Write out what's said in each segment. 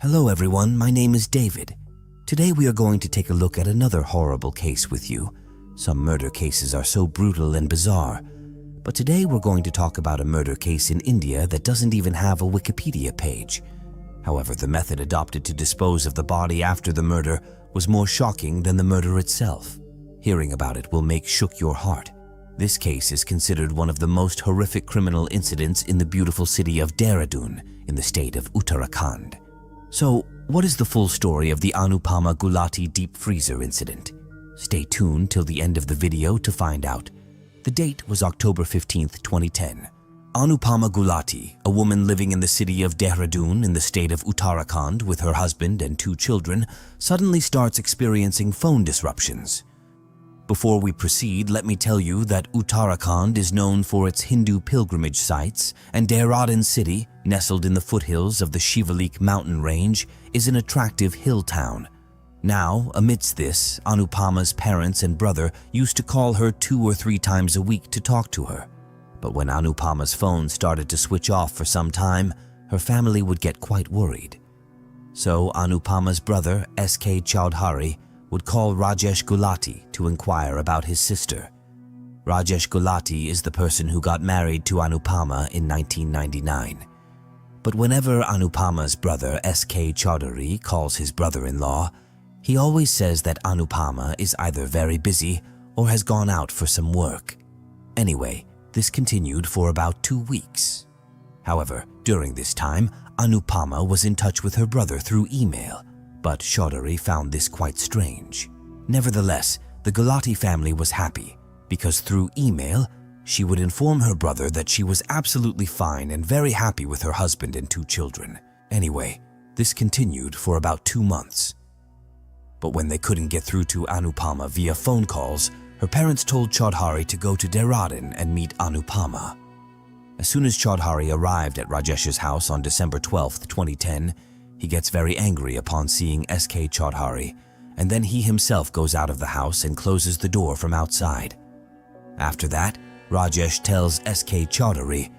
Hello everyone, my name is David. Today we are going to take a look at another horrible case with you. Some murder cases are so brutal and bizarre, but today we're going to talk about a murder case in India that doesn't even have a Wikipedia page. However, the method adopted to dispose of the body after the murder was more shocking than the murder itself. Hearing about it will make shook your heart. This case is considered one of the most horrific criminal incidents in the beautiful city of Dehradun in the state of Uttarakhand. So, what is the full story of the Anupama Gulati deep freezer incident? Stay tuned till the end of the video to find out. The date was October 15th, 2010. Anupama Gulati, a woman living in the city of Dehradun in the state of Uttarakhand with her husband and 2 children, suddenly starts experiencing phone disruptions. Before we proceed, let me tell you that Uttarakhand is known for its Hindu pilgrimage sites, and Dehradun city, nestled in the foothills of the Shivalik mountain range, is an attractive hill town. Now, amidst this, Anupama's parents and brother used to call her 2 or 3 times a week to talk to her. But when Anupama's phone started to switch off for some time, her family would get quite worried. So Anupama's brother, S.K. Chaudhary, would call Rajesh Gulati to inquire about his sister. Rajesh Gulati is the person who got married to Anupama in 1999. But whenever Anupama's brother S.K. Chaudhary calls his brother-in-law, he always says that Anupama is either very busy or has gone out for some work. Anyway, this continued for about 2 weeks. However, during this time, Anupama was in touch with her brother through email, but Chaudhary found this quite strange. Nevertheless, the Gulati family was happy because through email, she would inform her brother that she was absolutely fine and very happy with her husband and 2 children. Anyway, this continued for about 2 months. But when they couldn't get through to Anupama via phone calls, her parents told Chaudhary to go to Dehradun and meet Anupama. As soon as Chaudhary arrived at Rajesh's house on December 12, 2010, he gets very angry upon seeing S.K. Chaudhary, and then he himself goes out of the house and closes the door from outside. After that, Rajesh tells S.K. Chaudhary,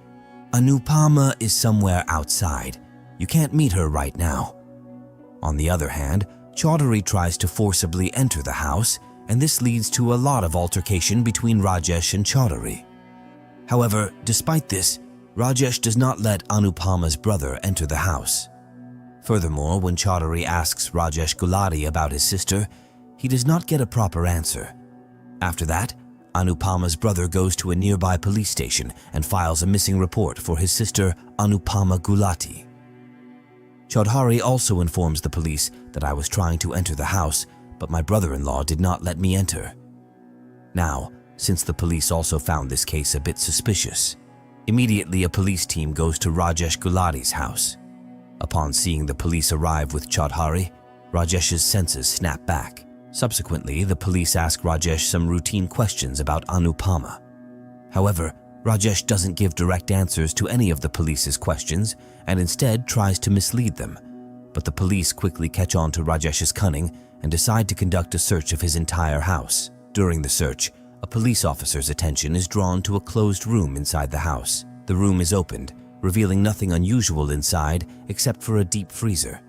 "Anupama is somewhere outside. You can't meet her right now." On the other hand, Chaudhary tries to forcibly enter the house, and this leads to a lot of altercation between Rajesh and Chaudhary. However, despite this, Rajesh does not let Anupama's brother enter the house. Furthermore, when Chaudhary asks Rajesh Gulati about his sister, he does not get a proper answer. After that, Anupama's brother goes to a nearby police station and files a missing report for his sister Anupama Gulati. Chaudhary also informs the police that I was trying to enter the house, but my brother-in-law did not let me enter. Now, since the police also found this case a bit suspicious, immediately a police team goes to Rajesh Gulati's house. Upon seeing the police arrive with Chaudhary, Rajesh's senses snap back. Subsequently, the police ask Rajesh some routine questions about Anupama. However, Rajesh doesn't give direct answers to any of the police's questions and instead tries to mislead them. But the police quickly catch on to Rajesh's cunning and decide to conduct a search of his entire house. During the search, a police officer's attention is drawn to a closed room inside the house. The room is opened, revealing nothing unusual inside except for a deep freezer.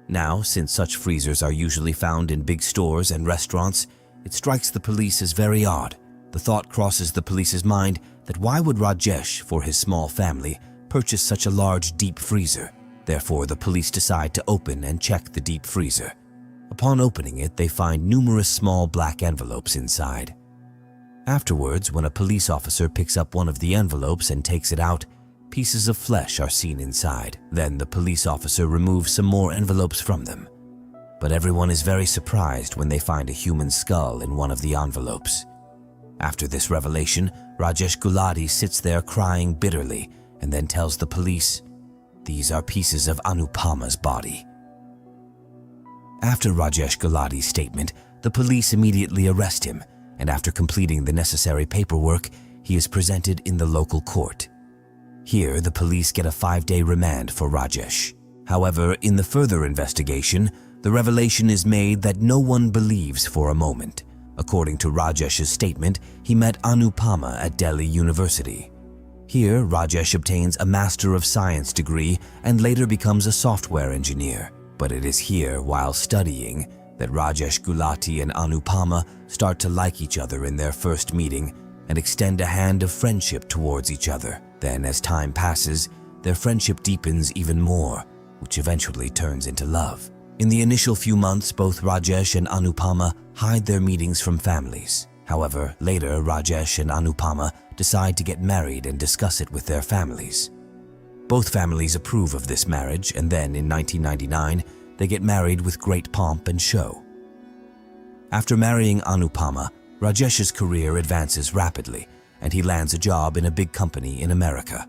Now, since such freezers are usually found in big stores and restaurants, it strikes the police as very odd. The thought crosses the police's mind that why would Rajesh, for his small family, purchase such a large deep freezer? Therefore, the police decide to open and check the deep freezer. Upon opening it, they find numerous small black envelopes inside. Afterwards, when a police officer picks up one of the envelopes and takes it out, pieces of flesh are seen inside. Then the police officer removes some more envelopes from them. But everyone is very surprised when they find a human skull in one of the envelopes. After this revelation, Rajesh Gulati sits there crying bitterly and then tells the police, "These are pieces of Anupama's body." After Rajesh Gulati's statement, the police immediately arrest him, and after completing the necessary paperwork, he is presented in the local court. Here, the police get a 5-day remand for Rajesh. However, in the further investigation, the revelation is made that no one believes for a moment. According to Rajesh's statement, he met Anupama at Delhi University. Here, Rajesh obtains a Master of Science degree and later becomes a software engineer. But it is here, while studying, that Rajesh Gulati and Anupama start to like each other in their first meeting and extend a hand of friendship towards each other. Then, as time passes, their friendship deepens even more, which eventually turns into love. In the initial few months, both Rajesh and Anupama hide their meetings from families. However, later Rajesh and Anupama decide to get married and discuss it with their families. Both families approve of this marriage, and then in 1999, they get married with great pomp and show. After marrying Anupama, Rajesh's career advances rapidly, and he lands a job in a big company in America.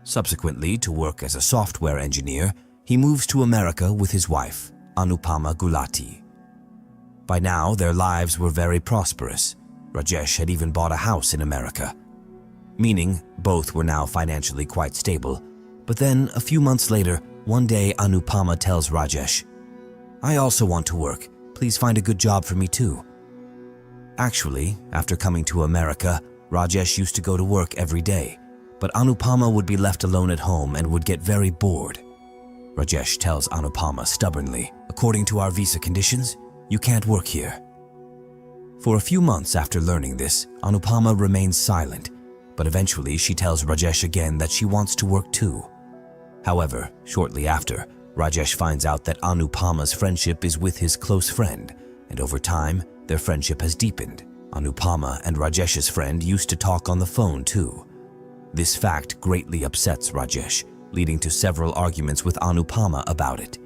Subsequently, to work as a software engineer, he moves to America with his wife, Anupama Gulati. By now, their lives were very prosperous. Rajesh had even bought a house in America, meaning both were now financially quite stable. But then, a few months later, one day Anupama tells Rajesh, "I also want to work. Please find a good job for me too." Actually, after coming to America, Rajesh used to go to work every day, but Anupama would be left alone at home and would get very bored. Rajesh tells Anupama stubbornly, "According to our visa conditions, you can't work here." For a few months after learning this, Anupama remains silent, but eventually she tells Rajesh again that she wants to work too. However, shortly after, Rajesh finds out that Anupama's friendship is with his close friend, and over time, their friendship has deepened. Anupama and Rajesh's friend used to talk on the phone too. This fact greatly upsets Rajesh, leading to several arguments with Anupama about it.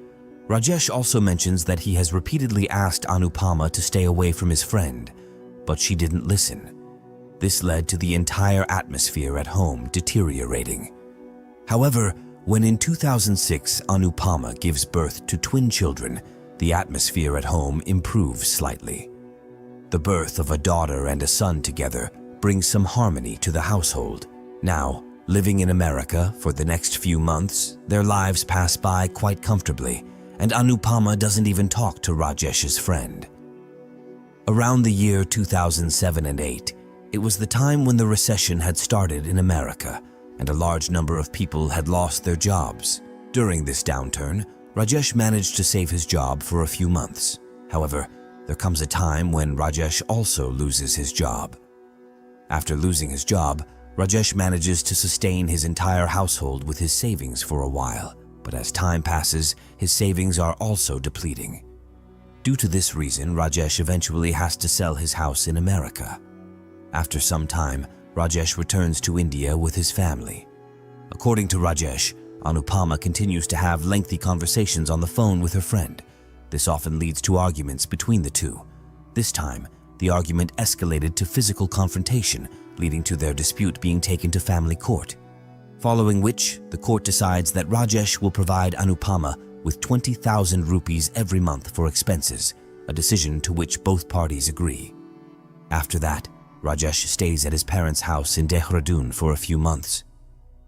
Rajesh also mentions that he has repeatedly asked Anupama to stay away from his friend, but she didn't listen. This led to the entire atmosphere at home deteriorating. However, when in 2006 Anupama gives birth to twin children, the atmosphere at home improves slightly. The birth of a daughter and a son together brings some harmony to the household. Now, living in America for the next few months, their lives pass by quite comfortably, and Anupama doesn't even talk to Rajesh's friend. Around the year 2007 and 8, it was the time when the recession had started in America, and a large number of people had lost their jobs. During this downturn, Rajesh managed to save his job for a few months. However, there comes a time when Rajesh also loses his job. After losing his job, Rajesh manages to sustain his entire household with his savings for a while, but as time passes, his savings are also depleting. Due to this reason, Rajesh eventually has to sell his house in America. After some time, Rajesh returns to India with his family. According to Rajesh, Anupama continues to have lengthy conversations on the phone with her friend. This often leads to arguments between the two. This time, the argument escalated to physical confrontation, leading to their dispute being taken to family court. Following which, the court decides that Rajesh will provide Anupama with 20,000 rupees every month for expenses, a decision to which both parties agree. After that, Rajesh stays at his parents' house in Dehradun for a few months.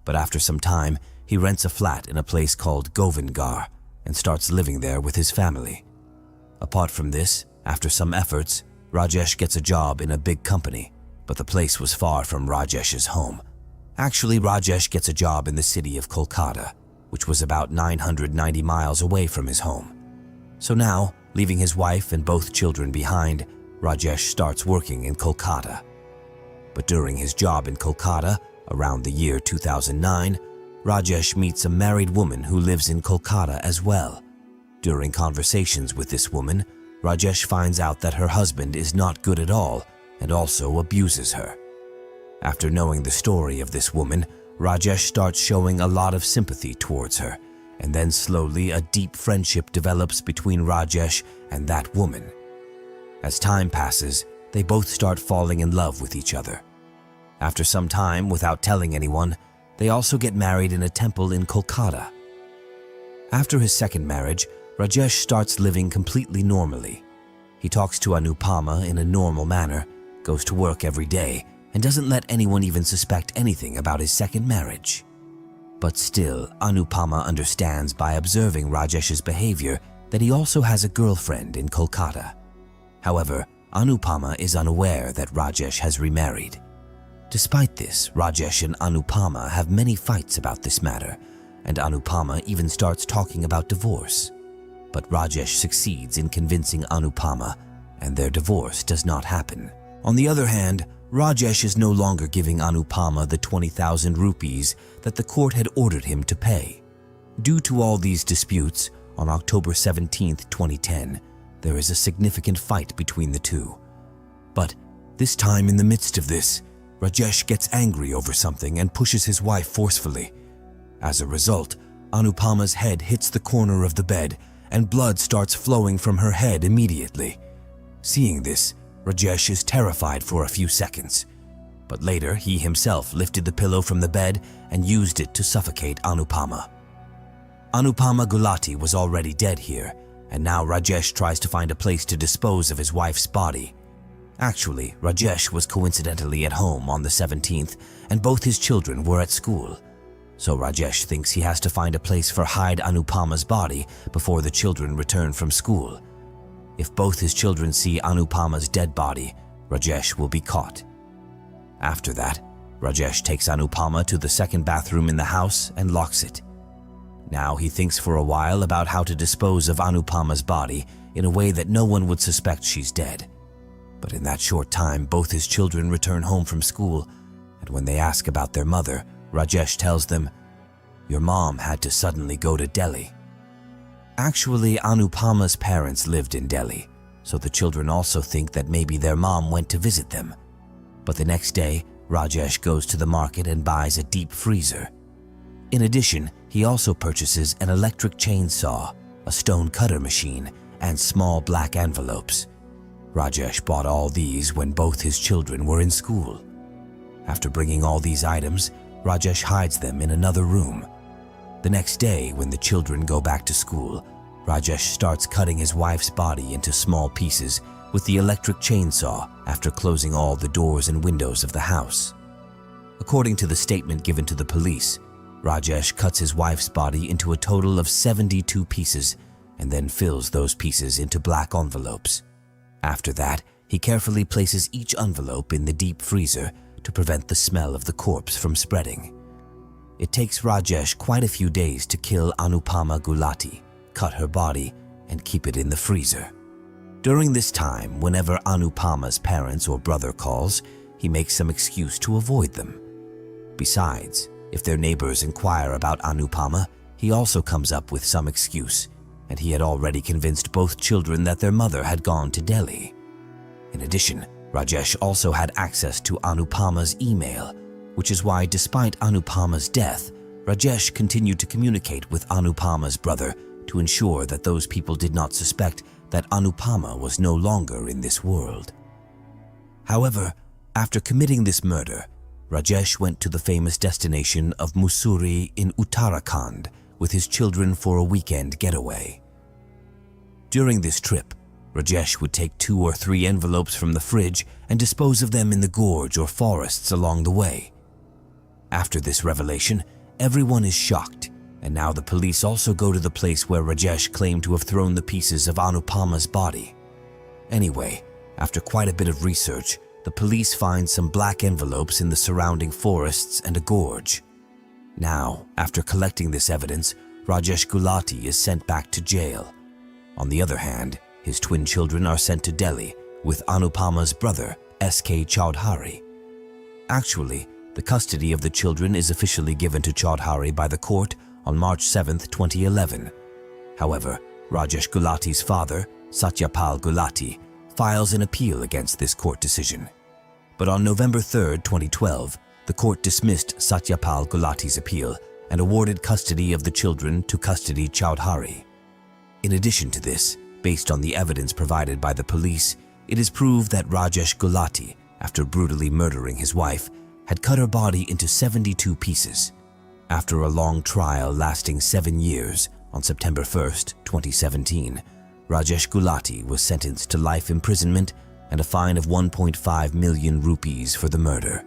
But after some time, he rents a flat in a place called Govindgarh and starts living there with his family. Apart from this, after some efforts, Rajesh gets a job in a big company, but the place was far from Rajesh's home. Actually, Rajesh gets a job in the city of Kolkata, which was about 990 miles away from his home. So now, leaving his wife and both children behind, Rajesh starts working in Kolkata. But during his job in Kolkata, around the year 2009, Rajesh meets a married woman who lives in Kolkata as well. During conversations with this woman, Rajesh finds out that her husband is not good at all and also abuses her. After knowing the story of this woman, Rajesh starts showing a lot of sympathy towards her, and then slowly a deep friendship develops between Rajesh and that woman. As time passes, they both start falling in love with each other. After some time, without telling anyone, they also get married in a temple in Kolkata. After his second marriage, Rajesh starts living completely normally. He talks to Anupama in a normal manner, goes to work every day, and doesn't let anyone even suspect anything about his second marriage. But still, Anupama understands by observing Rajesh's behavior that he also has a girlfriend in Kolkata. However, Anupama is unaware that Rajesh has remarried. Despite this, Rajesh and Anupama have many fights about this matter, and Anupama even starts talking about divorce. but Rajesh succeeds in convincing Anupama, and their divorce does not happen. On the other hand, Rajesh is no longer giving Anupama the 20,000 rupees that the court had ordered him to pay. Due to all these disputes, on October 17, 2010, there is a significant fight between the two. But this time, in the midst of this, Rajesh gets angry over something and pushes his wife forcefully. As a result, Anupama's head hits the corner of the bed and blood starts flowing from her head immediately. Seeing this, Rajesh is terrified for a few seconds. But later, he himself lifted the pillow from the bed and used it to suffocate Anupama. Anupama Gulati was already dead here, and now Rajesh tries to find a place to dispose of his wife's body. Actually, Rajesh was coincidentally at home on the 17th, and both his children were at school. So Rajesh thinks he has to find a place for hide Anupama's body before the children return from school. If both his children see Anupama's dead body, Rajesh will be caught. After that, Rajesh takes Anupama to the second bathroom in the house and locks it. Now he thinks for a while about how to dispose of Anupama's body in a way that no one would suspect she's dead. But in that short time, both his children return home from school, and when they ask about their mother, Rajesh tells them, "Your mom had to suddenly go to Delhi." Actually, Anupama's parents lived in Delhi, so the children also think that maybe their mom went to visit them. But the next day, Rajesh goes to the market and buys a deep freezer. In addition, he also purchases an electric chainsaw, a stone cutter machine, and small black envelopes. Rajesh bought all these when both his children were in school. After bringing all these items, Rajesh hides them in another room. The next day, when the children go back to school, Rajesh starts cutting his wife's body into small pieces with the electric chainsaw after closing all the doors and windows of the house. According to the statement given to the police, Rajesh cuts his wife's body into a total of 72 pieces and then fills those pieces into black envelopes. After that, he carefully places each envelope in the deep freezer to prevent the smell of the corpse from spreading. It takes Rajesh quite a few days to kill Anupama Gulati, cut her body, and keep it in the freezer. During this time, whenever Anupama's parents or brother calls, he makes some excuse to avoid them. Besides, if their neighbors inquire about Anupama, he also comes up with some excuse, and he had already convinced both children that their mother had gone to Delhi. In addition, Rajesh also had access to Anupama's email, which is why, despite Anupama's death, Rajesh continued to communicate with Anupama's brother to ensure that those people did not suspect that Anupama was no longer in this world. However, after committing this murder, Rajesh went to the famous destination of Mussoorie in Uttarakhand with his children for a weekend getaway. During this trip, Rajesh would take 2 or 3 envelopes from the fridge and dispose of them in the gorge or forests along the way. After this revelation, everyone is shocked, and now the police also go to the place where Rajesh claimed to have thrown the pieces of Anupama's body. Anyway, after quite a bit of research, the police find some black envelopes in the surrounding forests and a gorge. Now, after collecting this evidence, Rajesh Gulati is sent back to jail. On the other hand, his twin children are sent to Delhi with Anupama's brother, S.K. Chaudhary. Actually, the custody of the children is officially given to Chaudhary by the court on March 7, 2011. However, Rajesh Gulati's father, Satyapal Gulati, files an appeal against this court decision. But on November 3, 2012, the court dismissed Satyapal Gulati's appeal and awarded custody of the children to custody Chaudhary. In addition to this, based on the evidence provided by the police, it is proved that Rajesh Gulati, after brutally murdering his wife, had cut her body into 72 pieces. After a long trial lasting 7 years, on September 1, 2017, Rajesh Gulati was sentenced to life imprisonment and a fine of 1.5 million rupees for the murder.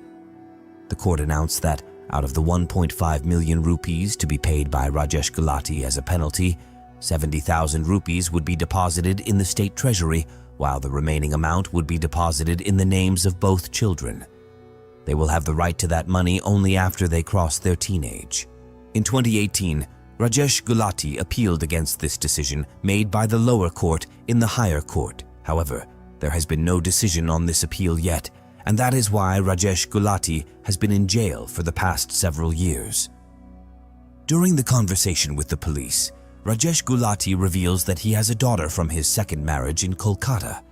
The court announced that out of the 1.5 million rupees to be paid by Rajesh Gulati as a penalty, 70,000 rupees would be deposited in the state treasury, while the remaining amount would be deposited in the names of both children. They will have the right to that money only after they cross their teenage. In 2018, Rajesh Gulati appealed against this decision made by the lower court in the higher court. However, there has been no decision on this appeal yet, and that is why Rajesh Gulati has been in jail for the past several years. During the conversation with the police, Rajesh Gulati reveals that he has a daughter from his second marriage in Kolkata.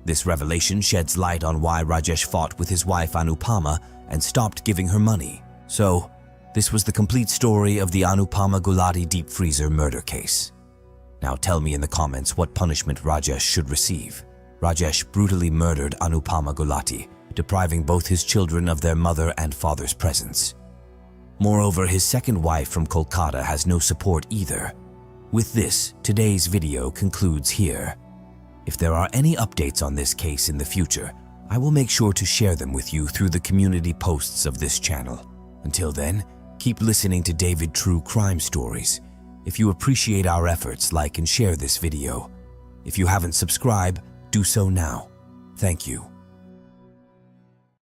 This revelation sheds light on why Rajesh fought with his wife Anupama and stopped giving her money. So, this was the complete story of the Anupama Gulati deep freezer murder case. Now tell me in the comments what punishment Rajesh should receive. Rajesh brutally murdered Anupama Gulati, depriving both his children of their mother and father's presence. Moreover, his second wife from Kolkata has no support either. With this, today's video concludes here. If there are any updates on this case in the future, I will make sure to share them with you through the community posts of this channel. Until then, keep listening to David True Crime Stories. If you appreciate our efforts, like and share this video. If you haven't subscribed, do so now. Thank you.